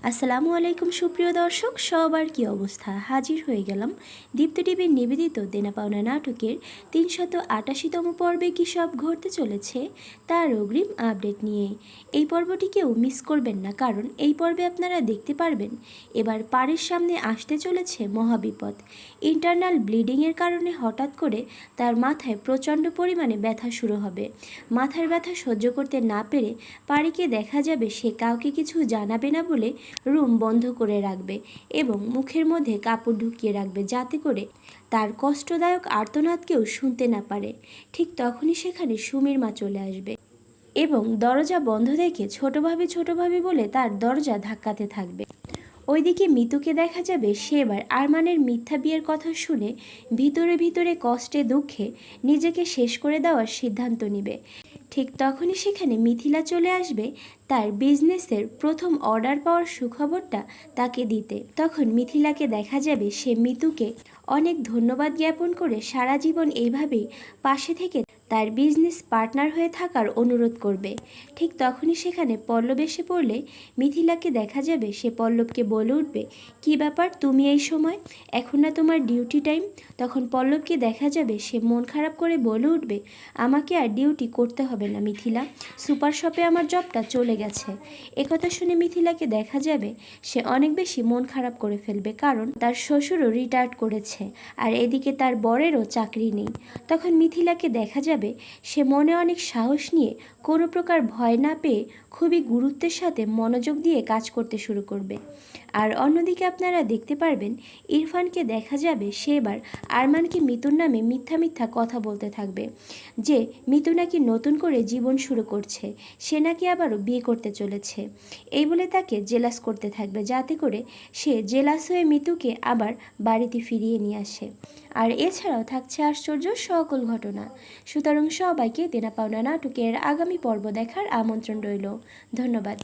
আসসালামু আলাইকুম সুপ্রিয় দর্শক, সবার কি অবস্থা? হাজির হয়ে গেলাম দীপ্ত টিভির নিবেদিত দেনা পাওনা নাটকের ৩৮৮তম পর্বে কী সব ঘটতে চলেছে তার অগ্রিম আপডেট নিয়ে। এই পর্বটি কেউ মিস করবেন না, কারণ এই পর্বে আপনারা দেখতে পারবেন এবার পাড়ের সামনে আসতে চলেছে মহাবিপদ। ইন্টারনাল ব্লিডিংয়ের কারণে হঠাৎ করে তার মাথায় প্রচণ্ড পরিমাণে ব্যথা শুরু হবে। মাথার ব্যথা সহ্য করতে না পেরে পাড়িকে দেখা যাবে সে কাউকে কিছু জানাবে না বলে রুম বন্ধ করে রাখবে এবং মুখের মধ্যে কাপড় ঢুকিয়ে রাখবে, যাতে করে তার কষ্টদায়ক আর্তনাদ কেউ শুনতে না পারে। ঠিক তখনই সেখানে সুমির মা চলে আসবে এবং দরজা বন্ধ দেখে ছোটভাবে বলে তার দরজা ধাক্কাতে থাকবে। ওইদিকে মিতুকে দেখা যাবে সে এবার আরমানের মিথ্যা বিয়ের কথা শুনে ভিতরে কষ্টে দুঃখে নিজেকে শেষ করে দেওয়ার সিদ্ধান্ত নেবে। ঠিক তখনই সেখানে মিথিলা চলে আসবে তার বিজনেসের প্রথম অর্ডার পাওয়ার সুখবরটা তাকে দিতে। তখন মিথিলাকে দেখা যাবে সে মিতুকে অনেক ধন্যবাদ জ্ঞাপন করে সারা জীবন এইভাবেই পাশে থেকে তার বিজনেস পার্টনার হয়ে থাকার অনুরোধ করবে। ঠিক তখনই সেখানে পল্লব এসে পড়লে মিথিলাকে দেখা যাবে সে পল্লবকে বলে উঠবে, কী ব্যাপার তুমি এই সময়, এখন না তোমার ডিউটি টাইম? তখন পল্লবকে দেখা যাবে সে মন খারাপ করে বলে উঠবে, আমাকে আর ডিউটি করতে হবে না মিথিলা, সুপার শপে আমার জবটা চলে গেছে। একথা শুনে মিথিলাকে দেখা যাবে সে অনেক বেশি মন খারাপ করে ফেলবে, কারণ তার শ্বশুরও রিটায়ার্ড করেছে আর এদিকে তার বরেরও চাকরি নেই। তখন মিথিলাকে দেখা যাবে সে মনে অনেক সাহস নিয়ে কোনো প্রকার ভয় না পেয়ে খুবই গুরুত্বের সাথে মনোযোগ দিয়ে কাজ করতে শুরু করবে। আর অন্যদিকে আপনারা দেখতে পারবেন ইরফানকে দেখা যাবে সে এবার আরমানকে মিতুর নামে মিথ্যা কথা বলতে থাকবে যে মিতু নাকি নতুন করে জীবন শুরু করছে, সে নাকি আবারও বিয়ে করতে চলেছে। এই বলে তাকে জেলাস করতে থাকবে, যাতে করে সে জেলাস হয়ে মিতুকে আবার বাড়িতে ফিরিয়ে নিয়ে আসে। আর এছাড়াও থাকছে আশ্চর্য সকল ঘটনা। সুতরাং সবাইকে দেনা পাওনা নাটকের আগামী পর্ব দেখার আমন্ত্রণ রইল। ধন্যবাদ।